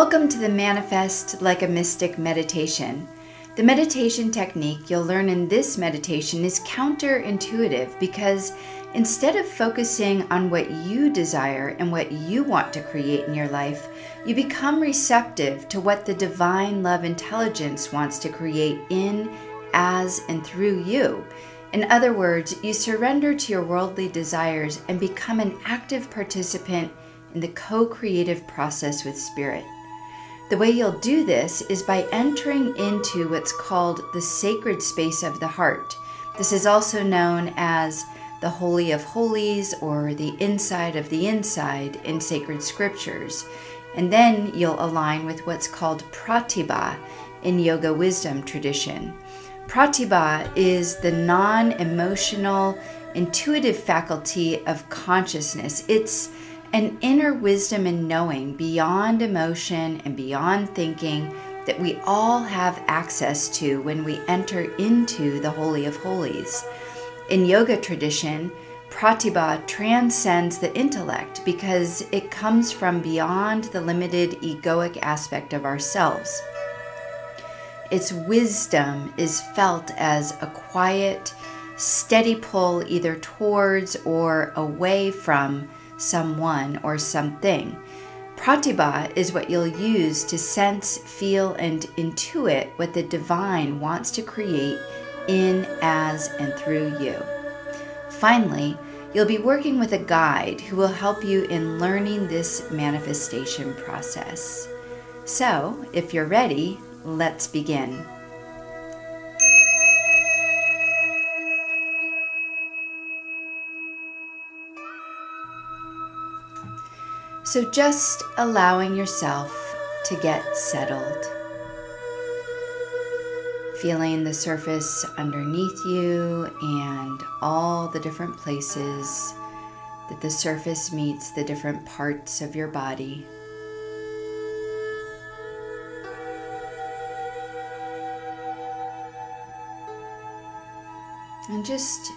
Welcome to the Manifest Like a Mystic meditation. The meditation technique you'll learn in this meditation is counterintuitive because instead of focusing on what you desire and what you want to create in your life, you become receptive to what the divine love intelligence wants to create in, as, and through you. In other words, you surrender to your worldly desires and become an active participant in the co-creative process with Spirit. The way you'll do this is by entering into what's called the sacred space of the heart. This is also known as the Holy of Holies or the inside of the inside in sacred scriptures. And then you'll align with what's called Pratibah in yoga wisdom tradition. Pratibha is the non-emotional, intuitive faculty of consciousness. It's an inner wisdom and knowing beyond emotion and beyond thinking that we all have access to when we enter into the Holy of Holies. In yoga tradition, Pratibha transcends the intellect because it comes from beyond the limited egoic aspect of ourselves. Its wisdom is felt as a quiet, steady pull either towards or away from someone or something. Pratibha is what you'll use to sense, feel, and intuit what the divine wants to create in, as, and through you. Finally, you'll be working with a guide who will help you in learning this manifestation process. So, if you're ready, let's begin. So just allowing yourself to get settled. Feeling the surface underneath you and all the different places that the surface meets the different parts of your body. And just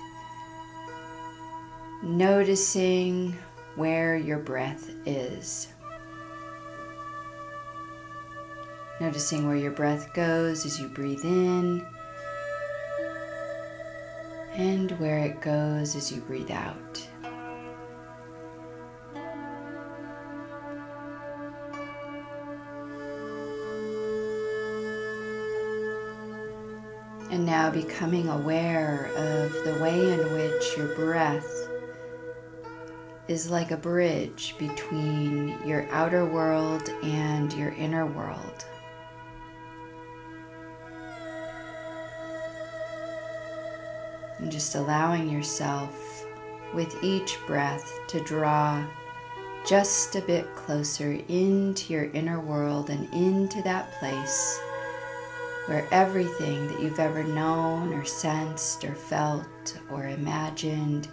noticing where your breath is. Noticing where your breath goes as you breathe in and where it goes as you breathe out. And now becoming aware of the way in which your breath is like a bridge between your outer world and your inner world. And just allowing yourself with each breath to draw just a bit closer into your inner world and into that place where everything that you've ever known or sensed or felt or imagined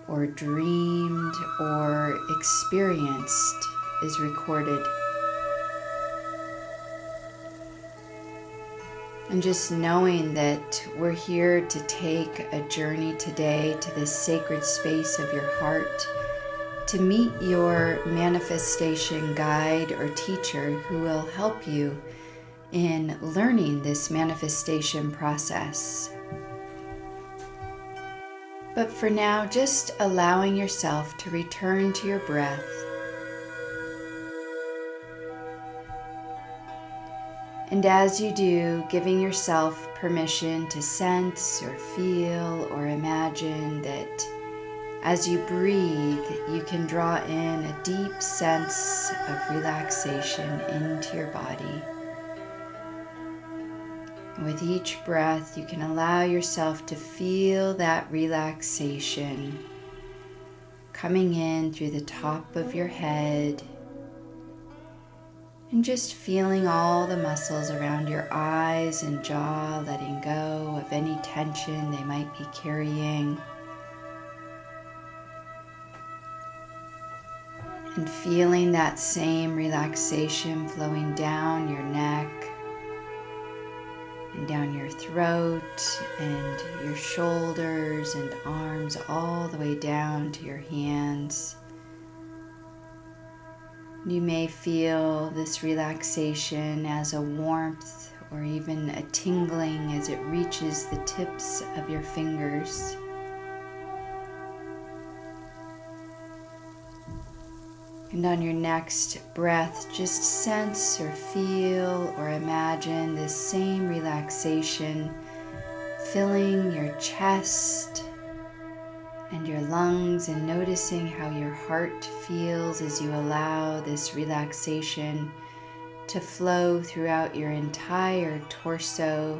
or dreamed or experienced is recorded. And just knowing that we're here to take a journey today to this sacred space of your heart to meet your manifestation guide or teacher who will help you in learning this manifestation process. But for now, just allowing yourself to return to your breath. And as you do, giving yourself permission to sense or feel or imagine that as you breathe, you can draw in a deep sense of relaxation into your body. With each breath, you can allow yourself to feel that relaxation coming in through the top of your head and just feeling all the muscles around your eyes and jaw letting go of any tension they might be carrying. And feeling that same relaxation flowing down your neck and down your throat and your shoulders and arms all the way down to your hands. You may feel this relaxation as a warmth or even a tingling as it reaches the tips of your fingers. And on your next breath, just sense or feel or imagine this same relaxation filling your chest and your lungs, and noticing how your heart feels as you allow this relaxation to flow throughout your entire torso,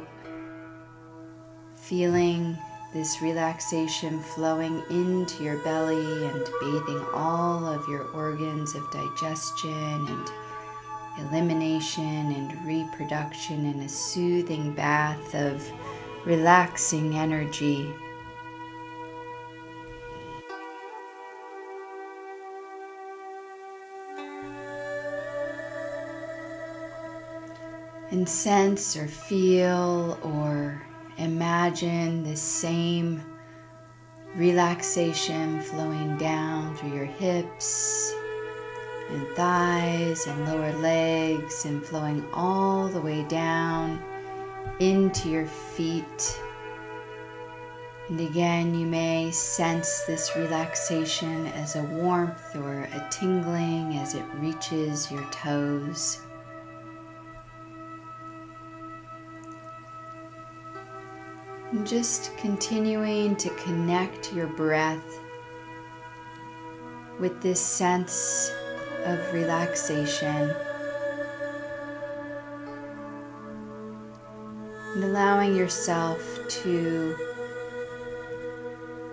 feeling this relaxation flowing into your belly and bathing all of your organs of digestion and elimination and reproduction in a soothing bath of relaxing energy. And sense or feel or imagine the same relaxation flowing down through your hips and thighs and lower legs, and flowing all the way down into your feet. And again, you may sense this relaxation as a warmth or a tingling as it reaches your toes. And just continuing to connect your breath with this sense of relaxation, and allowing yourself to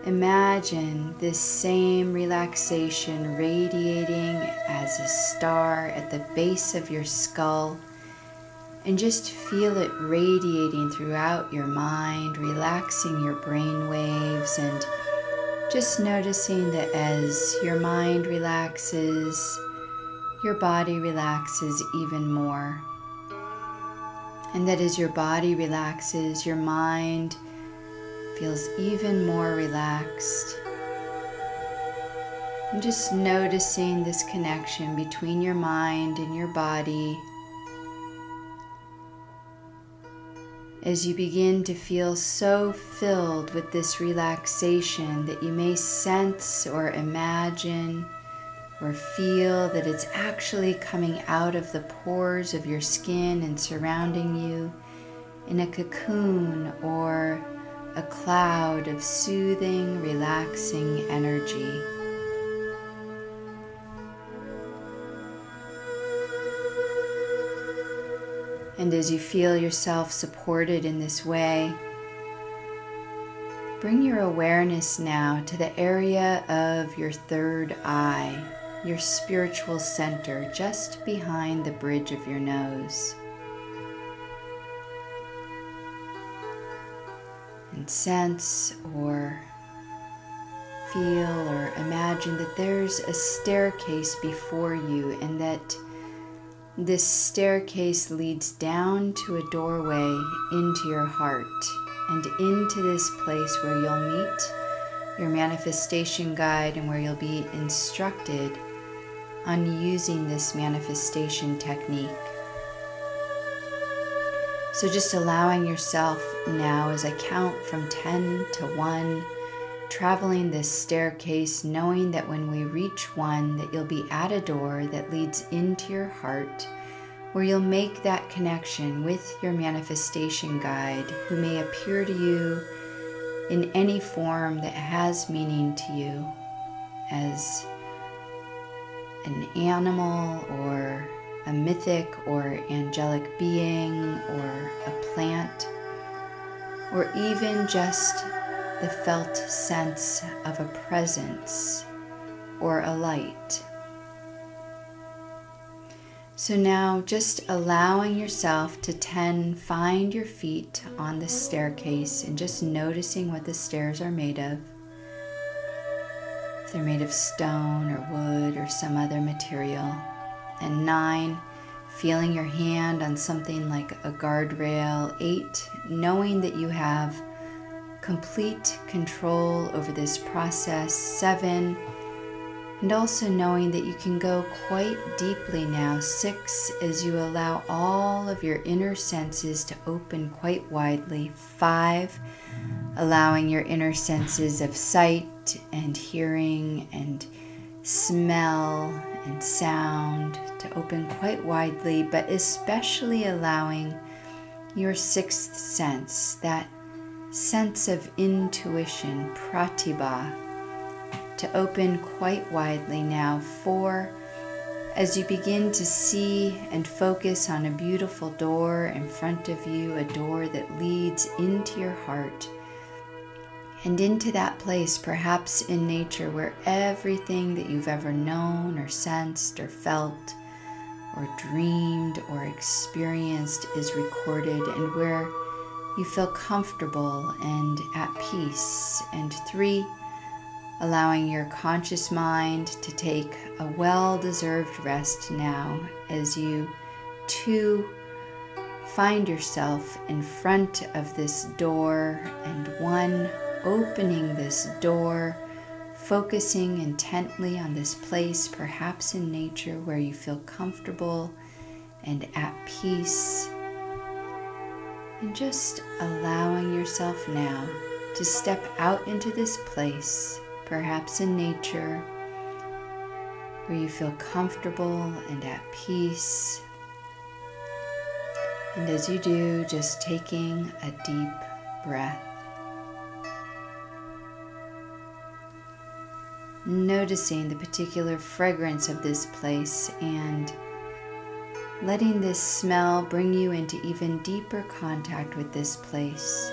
imagine this same relaxation radiating as a star at the base of your skull, and just feel it radiating throughout your mind, relaxing your brain waves, and just noticing that as your mind relaxes, your body relaxes even more. And that as your body relaxes, your mind feels even more relaxed. And just noticing this connection between your mind and your body as you begin to feel so filled with this relaxation that you may sense or imagine or feel that it's actually coming out of the pores of your skin and surrounding you in a cocoon or a cloud of soothing, relaxing energy. And as you feel yourself supported in this way, bring your awareness now to the area of your third eye, your spiritual center, just behind the bridge of your nose. And sense or feel or imagine that there's a staircase before you, and that this staircase leads down to a doorway into your heart and into this place where you'll meet your manifestation guide and where you'll be instructed on using this manifestation technique. So just allowing yourself now, as I count from 10 to 1, traveling this staircase, knowing that when we reach 1, that you'll be at a door that leads into your heart, where you'll make that connection with your manifestation guide, who may appear to you in any form that has meaning to you, as an animal or a mythic or angelic being or a plant, or even just the felt sense of a presence or a light. So now, just allowing yourself to find your feet on the staircase, and just noticing what the stairs are made of. If they're made of stone or wood or some other material. And 9, feeling your hand on something like a guardrail. 8, knowing that you have complete control over this process. 7, And also knowing that you can go quite deeply now, 6, as you allow all of your inner senses to open quite widely, 5, allowing your inner senses of sight and hearing and smell and sound to open quite widely, but especially allowing your 6th sense, that sense of intuition, Pratibha, to open quite widely now. 4, as you begin to see and focus on a beautiful door in front of you, a door that leads into your heart and into that place, perhaps in nature, where everything that you've ever known or sensed or felt or dreamed or experienced is recorded, and where you feel comfortable and at peace. And 3, allowing your conscious mind to take a well-deserved rest now, as you 2 find yourself in front of this door, and 1 opening this door, focusing intently on this place, perhaps in nature, where you feel comfortable and at peace, and just allowing yourself now to step out into this place, perhaps in nature, where you feel comfortable and at peace. And as you do, just taking a deep breath. Noticing the particular fragrance of this place and letting this smell bring you into even deeper contact with this place.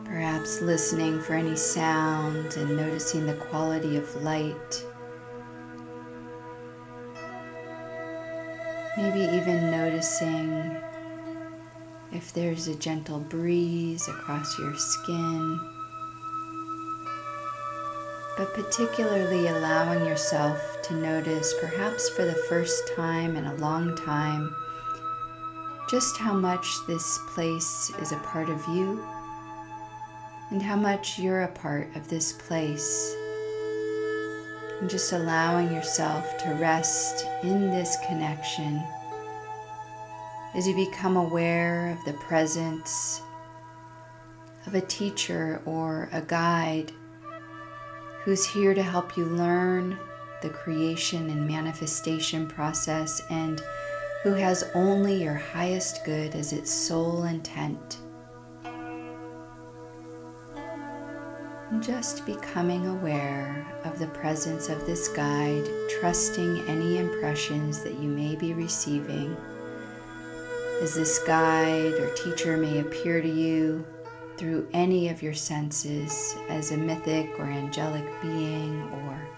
Perhaps listening for any sound and noticing the quality of light. Maybe even noticing if there's a gentle breeze across your skin, but particularly allowing yourself to notice, perhaps for the first time in a long time, just how much this place is a part of you and how much you're a part of this place. And just allowing yourself to rest in this connection as you become aware of the presence of a teacher or a guide who's here to help you learn the creation and manifestation process, and who has only your highest good as its sole intent. And just becoming aware of the presence of this guide, trusting any impressions that you may be receiving, as this guide or teacher may appear to you through any of your senses as a mythic or angelic being, or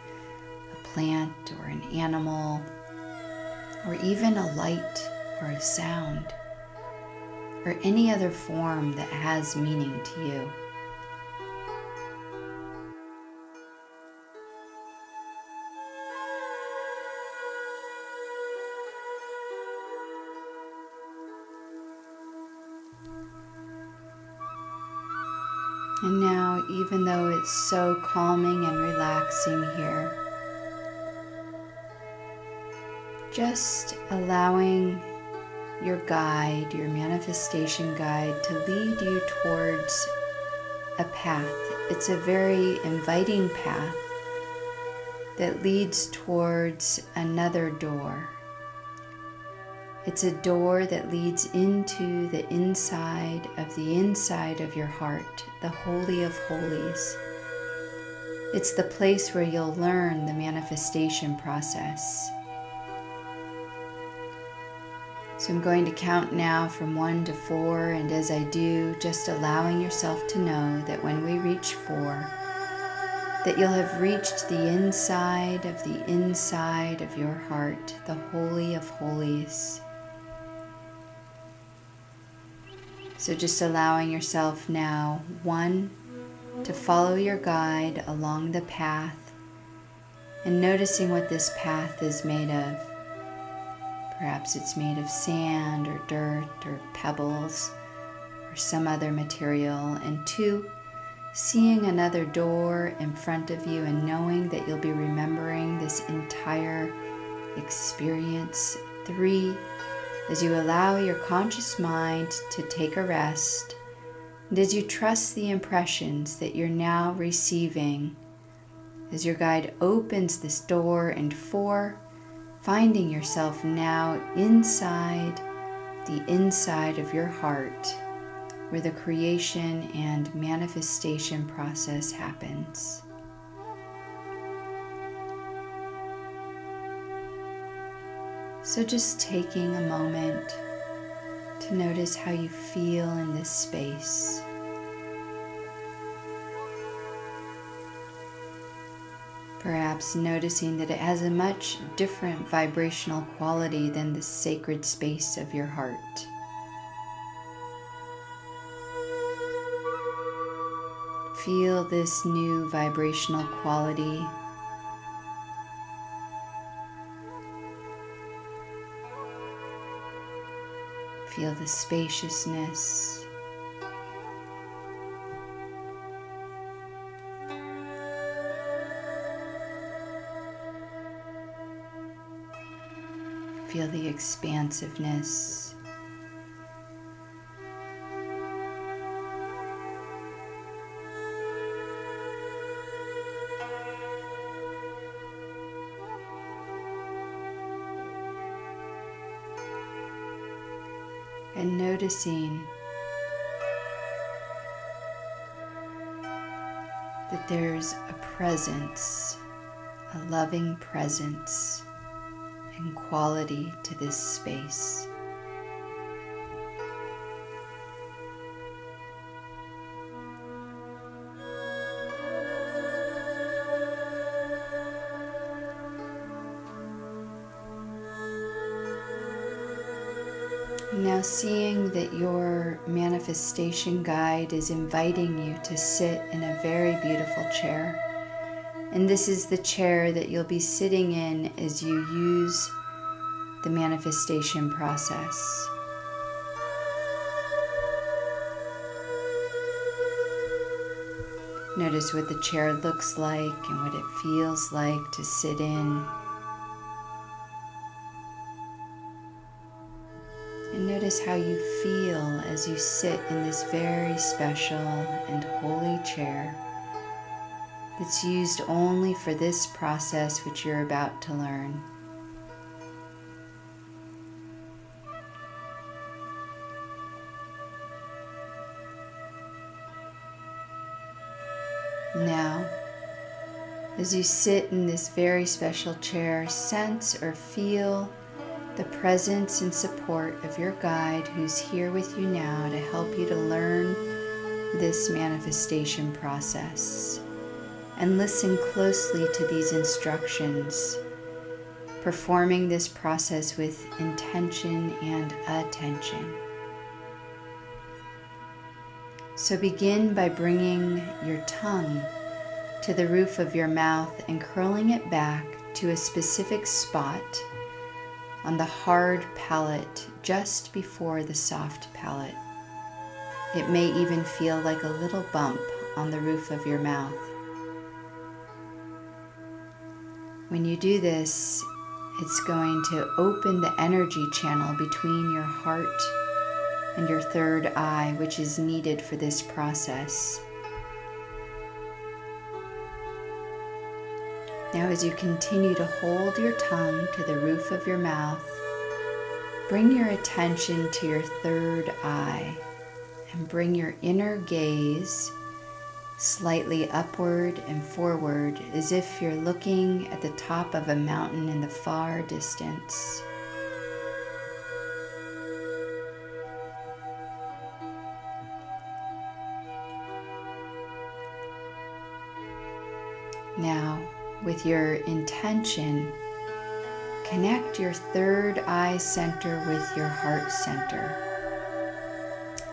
a plant or an animal, or even a light or a sound, or any other form that has meaning to you. And now, even though it's so calming and relaxing here, just allowing your guide, your manifestation guide, to lead you towards a path. It's a very inviting path that leads towards another door. It's a door that leads into the inside of your heart, the Holy of Holies. It's the place where you'll learn the manifestation process. So I'm going to count now from 1 to 4, and as I do, just allowing yourself to know that when we reach 4, that you'll have reached the inside of your heart, the Holy of Holies. So just allowing yourself now, 1, to follow your guide along the path and noticing what this path is made of. Perhaps it's made of sand or dirt or pebbles or some other material. And 2, seeing another door in front of you and knowing that you'll be remembering this entire experience. 3, as you allow your conscious mind to take a rest, and as you trust the impressions that you're now receiving, as your guide opens this door. And 4, finding yourself now inside the inside of your heart, where the creation and manifestation process happens. So just taking a moment to notice how you feel in this space. Perhaps noticing that it has a much different vibrational quality than the sacred space of your heart. Feel this new vibrational quality. Feel the spaciousness. Feel the expansiveness. And noticing that there's a presence, a loving presence and quality to this space. Now seeing that your manifestation guide is inviting you to sit in a very beautiful chair. And this is the chair that you'll be sitting in as you use the manifestation process. Notice what the chair looks like and what it feels like to sit in. And notice how you feel as you sit in this very special and holy chair that's used only for this process which you're about to learn. Now, as you sit in this very special chair, sense or feel the presence and support of your guide who's here with you now to help you to learn this manifestation process. And listen closely to these instructions, performing this process with intention and attention. So begin by bringing your tongue to the roof of your mouth and curling it back to a specific spot on the hard palate just before the soft palate. It may even feel like a little bump on the roof of your mouth. When you do this, it's going to open the energy channel between your heart and your third eye, which is needed for this process. Now, as you continue to hold your tongue to the roof of your mouth, bring your attention to your third eye and bring your inner gaze slightly upward and forward as if you're looking at the top of a mountain in the far distance. Now, with your intention, connect your third eye center with your heart center.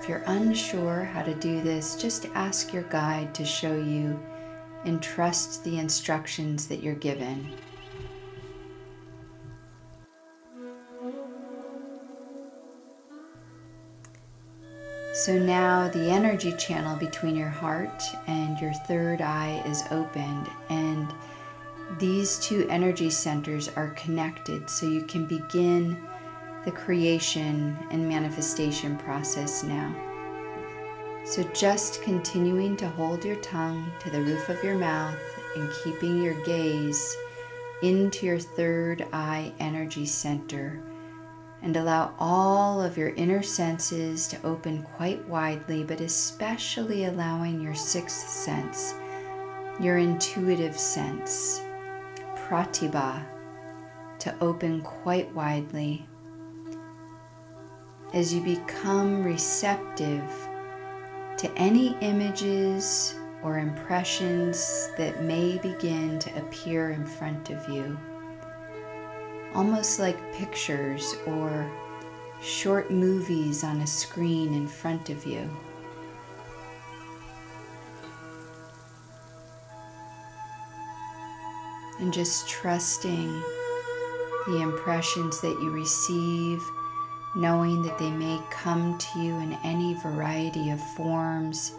If you're unsure how to do this, just ask your guide to show you and trust the instructions that you're given. So now the energy channel between your heart and your third eye is opened, and these two energy centers are connected, so you can begin the creation and manifestation process now. So just continuing to hold your tongue to the roof of your mouth and keeping your gaze into your third eye energy center, and allow all of your inner senses to open quite widely, but especially allowing your sixth sense, your intuitive sense, Pratibha, to open quite widely as you become receptive to any images or impressions that may begin to appear in front of you, almost like pictures or short movies on a screen in front of you. And just trusting the impressions that you receive, knowing that they may come to you in any variety of forms,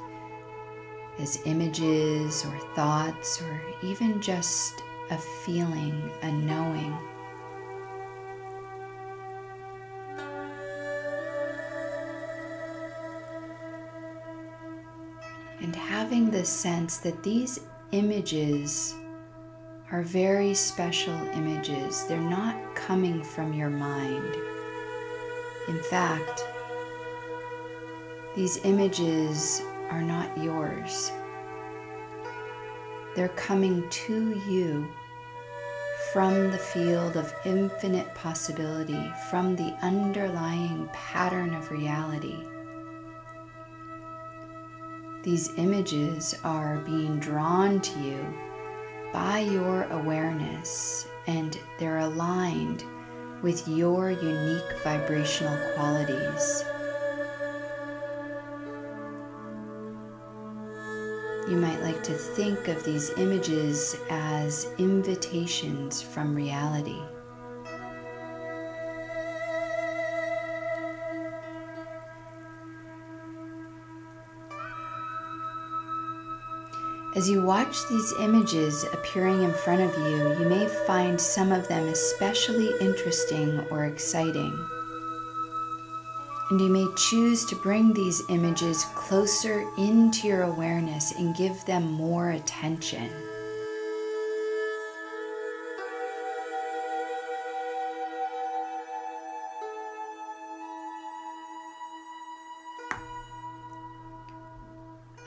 as images or thoughts, or even just a feeling, a knowing. And having the sense that these images are very special images. They're not coming from your mind. In fact, these images are not yours. They're coming to you from the field of infinite possibility, from the underlying pattern of reality. These images are being drawn to you by your awareness, and they're aligned with your unique vibrational qualities. You might like to think of these images as invitations from reality. As you watch these images appearing in front of you, you may find some of them especially interesting or exciting. And you may choose to bring these images closer into your awareness and give them more attention.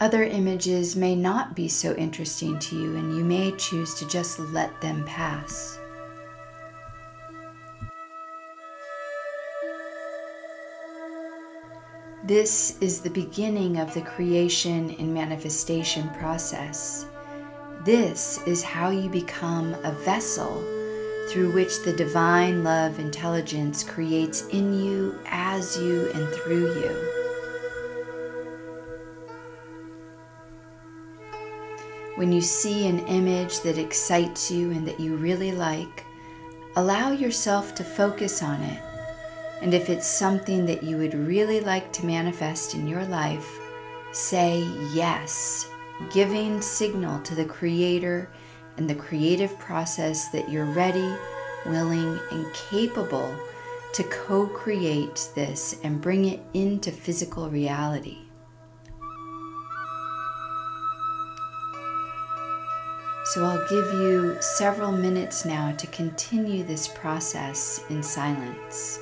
Other images may not be so interesting to you, and you may choose to just let them pass. This is the beginning of the creation and manifestation process. This is how you become a vessel through which the divine love intelligence creates in you, as you, and through you. When you see an image that excites you and that you really like, allow yourself to focus on it. And if it's something that you would really like to manifest in your life, say yes, giving signal to the Creator and the creative process that you're ready, willing, and capable to co-create this and bring it into physical reality. So I'll give you several minutes now to continue this process in silence.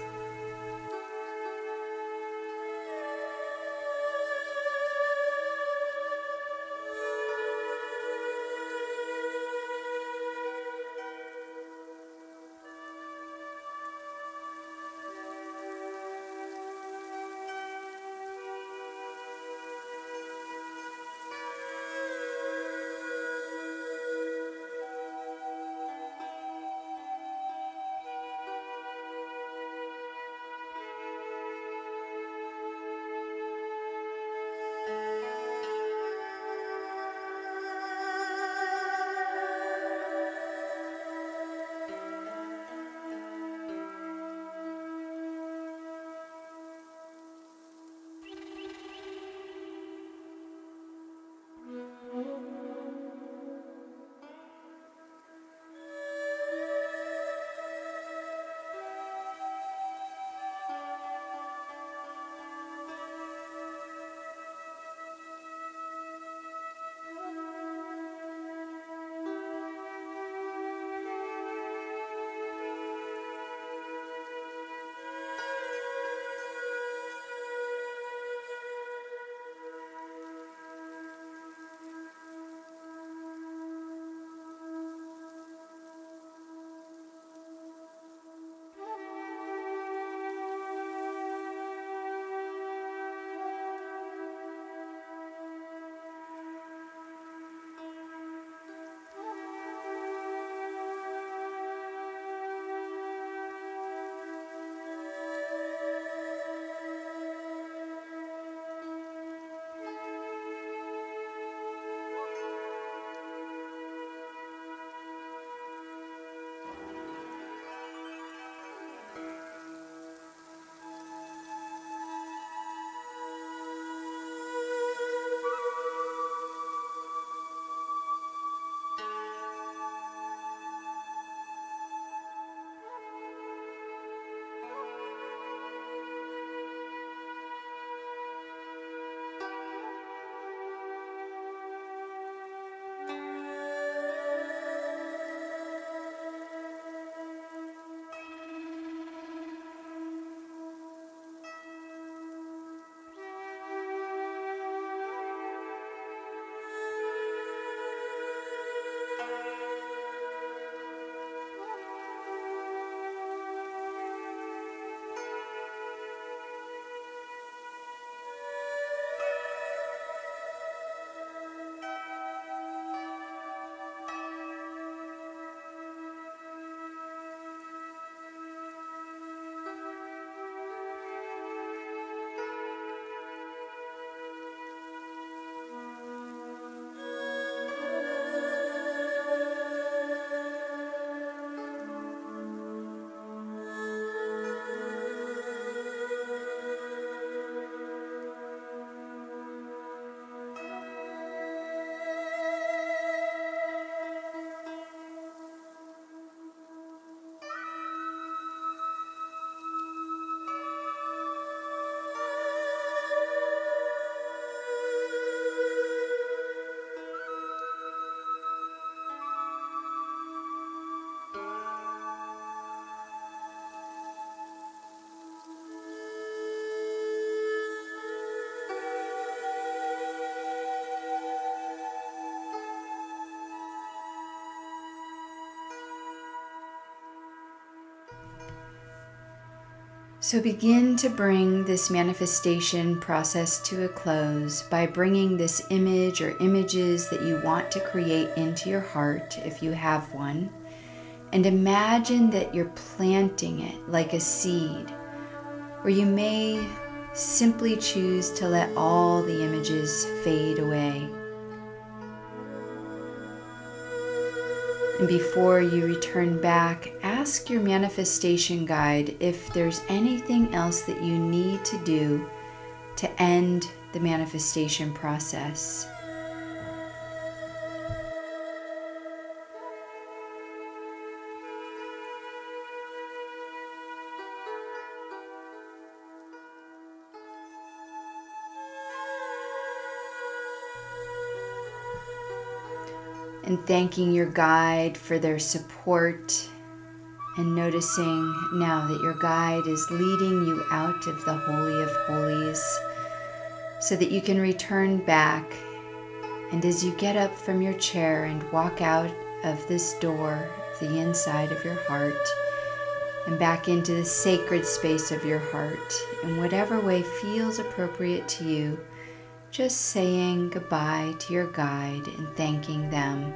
So begin to bring this manifestation process to a close by bringing this image or images that you want to create into your heart, if you have one, and imagine that you're planting it like a seed, or you may simply choose to let all the images fade away. And before you return back, ask your manifestation guide if there's anything else that you need to do to end the manifestation process. And thanking your guide for their support, and noticing now that your guide is leading you out of the Holy of Holies so that you can return back. And as you get up from your chair and walk out of this door, the inside of your heart, and back into the sacred space of your heart, in whatever way feels appropriate to you, just saying goodbye to your guide and thanking them,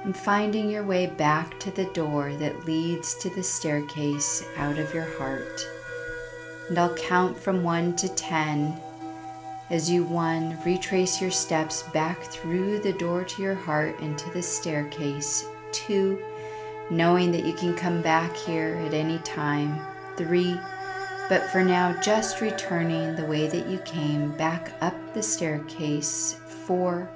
and finding your way back to the door that leads to the staircase out of your heart. And I'll count from 1 to 10. As you 1, retrace your steps back through the door to your heart into the staircase. 2, knowing that you can come back here at any time. 3, but for now just returning the way that you came back up the staircase. 4,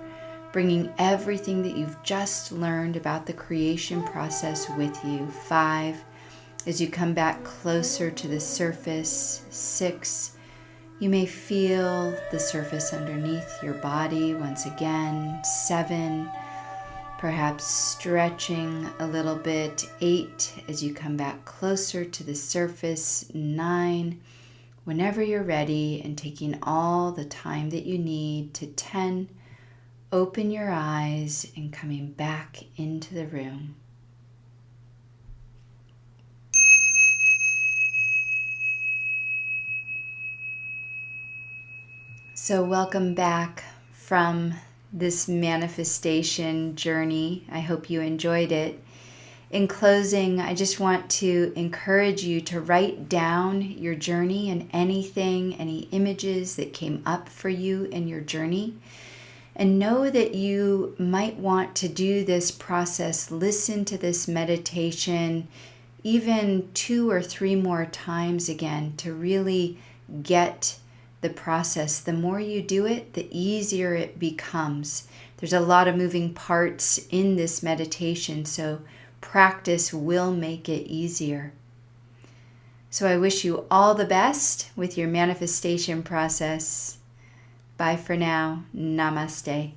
bringing everything that you've just learned about the creation process with you. 5, as you come back closer to the surface. 6, you may feel the surface underneath your body once again. 7, perhaps stretching a little bit. 8, as you come back closer to the surface. 9, whenever you're ready and taking all the time that you need to 10, open your eyes and coming back into the room. So welcome back from this manifestation journey. I hope you enjoyed it. In closing, I just want to encourage you to write down your journey and any images that came up for you in your journey. And know that you might want to do this process, listen to this meditation even 2 or 3 more times again to really get the process. The more you do it, the easier it becomes. There's a lot of moving parts in this meditation, so practice will make it easier. So I wish you all the best with your manifestation process. Bye for now. Namaste.